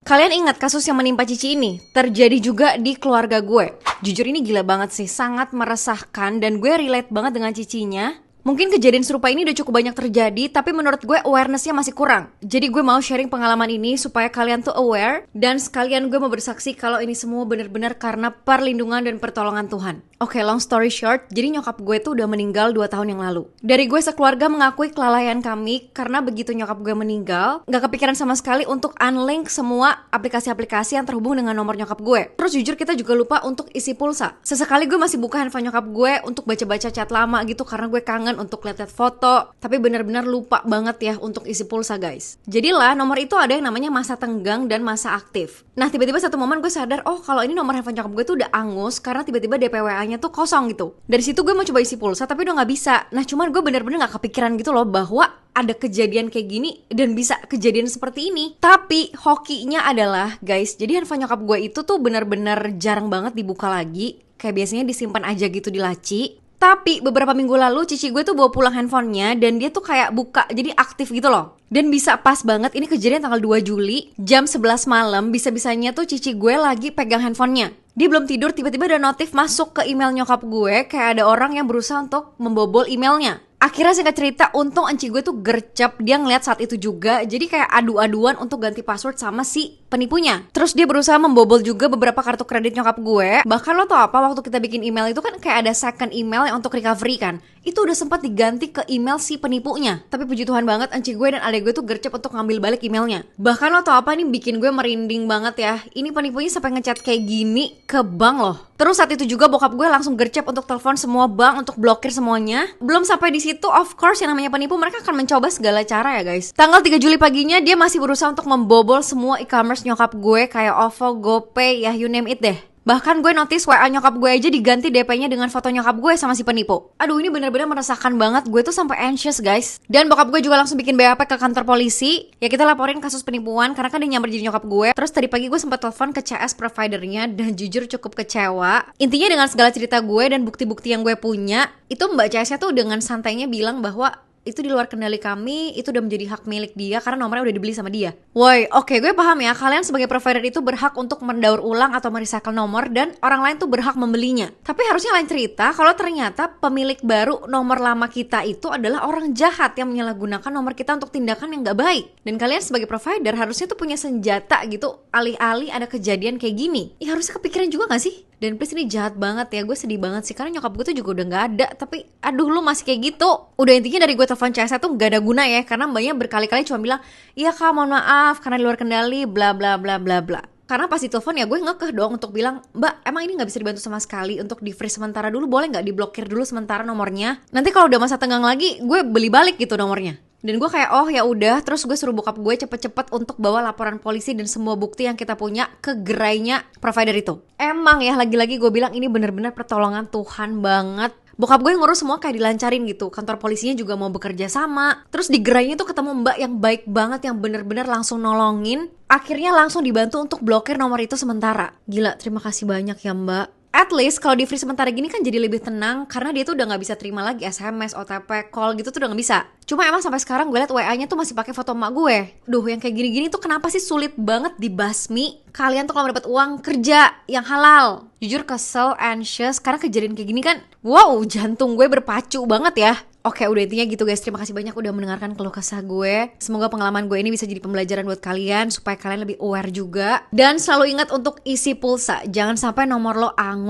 Kalian ingat kasus yang menimpa Cici ini? Terjadi juga di keluarga gue. Jujur ini gila banget sih, sangat meresahkan dan gue relate banget dengan Cicinya. Mungkin kejadian serupa ini udah cukup banyak terjadi, tapi menurut gue awareness-nya masih kurang. Jadi gue mau sharing pengalaman ini supaya kalian tuh aware, dan sekalian gue mau bersaksi kalau ini semua benar-benar karena perlindungan dan pertolongan Tuhan. Oke, long story short, jadi nyokap gue tuh udah meninggal 2 tahun yang lalu. Dari gue sekeluarga mengakui kelalaian kami, karena begitu nyokap gue meninggal, gak kepikiran sama sekali untuk unlink semua aplikasi-aplikasi yang terhubung dengan nomor nyokap gue. Terus jujur kita juga lupa untuk isi pulsa. Sesekali gue masih buka handphone nyokap gue untuk baca-baca chat lama gitu, karena gue kangen untuk lihat-lihat foto, tapi benar-benar lupa banget ya untuk isi pulsa guys. Jadilah nomor itu ada yang namanya masa tenggang dan masa aktif. Nah tiba-tiba satu momen gue sadar, oh kalau ini nomor handphone nyokap gue tuh udah angus karena tiba-tiba DPWA-nya tuh kosong gitu. Dari situ gue mau coba isi pulsa tapi udah nggak bisa. Nah cuman gue bener-bener nggak kepikiran gitu loh bahwa ada kejadian kayak gini dan bisa kejadian seperti ini. Tapi hokinya adalah guys, jadi handphone nyokap gue itu tuh bener-bener jarang banget dibuka lagi. Kayak biasanya disimpan aja gitu di laci. Tapi beberapa minggu lalu cici gue tuh bawa pulang handphonenya dan dia tuh kayak buka jadi aktif gitu loh. Dan bisa pas banget, ini kejadian tanggal 2 Juli jam 11 malam, bisa-bisanya tuh cici gue lagi pegang handphonenya. Dia belum tidur, tiba-tiba ada notif masuk ke email nyokap gue, kayak ada orang yang berusaha untuk membobol emailnya. Akhirnya singkat cerita, untung enci gue tuh gercep, dia ngeliat saat itu juga. Jadi kayak adu-aduan untuk ganti password sama si penipunya. Terus dia berusaha membobol juga beberapa kartu kredit nyokap gue. Bahkan lo tau apa, waktu kita bikin email itu kan kayak ada second email yang untuk recovery kan. Itu udah sempat diganti ke email si penipunya. Tapi puji Tuhan banget, enci gue dan adek gue tuh gercep untuk ngambil balik emailnya. Bahkan lo tau apa, ini bikin gue merinding banget ya. Ini penipunya sampai ngechat kayak gini ke bank loh. Terus saat itu juga bokap gue langsung gercep untuk telepon semua bank untuk blokir semuanya. Belum sampai di situ, of course yang namanya penipu mereka akan mencoba segala cara ya guys. Tanggal 3 Juli paginya dia masih berusaha untuk membobol semua e-commerce nyokap gue kayak OVO, GoPay, ya you name it deh. Bahkan gue notice WA nyokap gue aja diganti DP-nya dengan foto nyokap gue sama si penipu. Aduh ini bener-bener meresahkan banget, gue tuh sampai anxious guys. Dan bokap gue juga langsung bikin BAP ke kantor polisi. Ya kita laporin kasus penipuan karena kan dia nyamper jadi nyokap gue. Terus tadi pagi gue sempat telepon ke CS providernya dan jujur cukup kecewa. Intinya dengan segala cerita gue dan bukti-bukti yang gue punya, itu Mbak CS-nya tuh dengan santainya bilang bahwa itu di luar kendali kami, itu udah menjadi hak milik dia karena nomornya udah dibeli sama dia. Woi, oke, gue paham ya, kalian sebagai provider itu berhak untuk mendaur ulang atau merecycle nomor dan orang lain tuh berhak membelinya. Tapi harusnya lain cerita kalau ternyata pemilik baru nomor lama kita itu adalah orang jahat yang menyalahgunakan nomor kita untuk tindakan yang gak baik. Dan kalian sebagai provider harusnya tuh punya senjata gitu, alih-alih ada kejadian kayak gini. Ya harusnya kepikiran juga gak sih? Dan please ini jahat banget ya, gue sedih banget sih karena nyokap gue tuh juga udah gak ada. Tapi aduh lu masih kayak gitu. Udah intinya dari gue telepon CS tuh gak ada guna ya, karena mbaknya berkali-kali cuma bilang, iya kak mohon maaf karena di luar kendali bla bla bla bla bla. Karena pas ditelepon ya gue ngekeh dong untuk bilang, mbak emang ini gak bisa dibantu sama sekali untuk di freeze sementara dulu, boleh gak diblokir dulu sementara nomornya, nanti kalau udah masa tenggang lagi gue beli balik gitu nomornya. Dan gue kayak oh ya udah, terus gue suruh bokap gue cepet-cepet untuk bawa laporan polisi dan semua bukti yang kita punya ke gerainya provider itu. Emang ya lagi-lagi gue bilang ini bener-bener pertolongan Tuhan banget. Bokap gue ngurus semua kayak dilancarin gitu. Kantor polisinya juga mau bekerja sama. Terus di gerainya tuh ketemu mbak yang baik banget, yang bener-bener langsung nolongin. Akhirnya langsung dibantu untuk blokir nomor itu sementara. Gila, terima kasih banyak ya mbak. At least kalau di free sementara gini kan jadi lebih tenang karena dia tuh udah gak bisa terima lagi SMS, OTP, call gitu tuh udah gak bisa. Cuma emang sampai sekarang gue liat WA-nya tuh masih pakai foto emak gue. Duh, yang kayak gini-gini tuh kenapa sih sulit banget dibasmi? Kalian tuh kalau dapat uang kerja yang halal. Jujur kesel, anxious karena kejadian kayak gini kan. Wow, jantung gue berpacu banget ya. Oke, udah intinya gitu guys. Terima kasih banyak udah mendengarkan keluh kesah gue. Semoga pengalaman gue ini bisa jadi pembelajaran buat kalian supaya kalian lebih aware juga. Dan selalu ingat untuk isi pulsa. Jangan sampai nomor lo angus.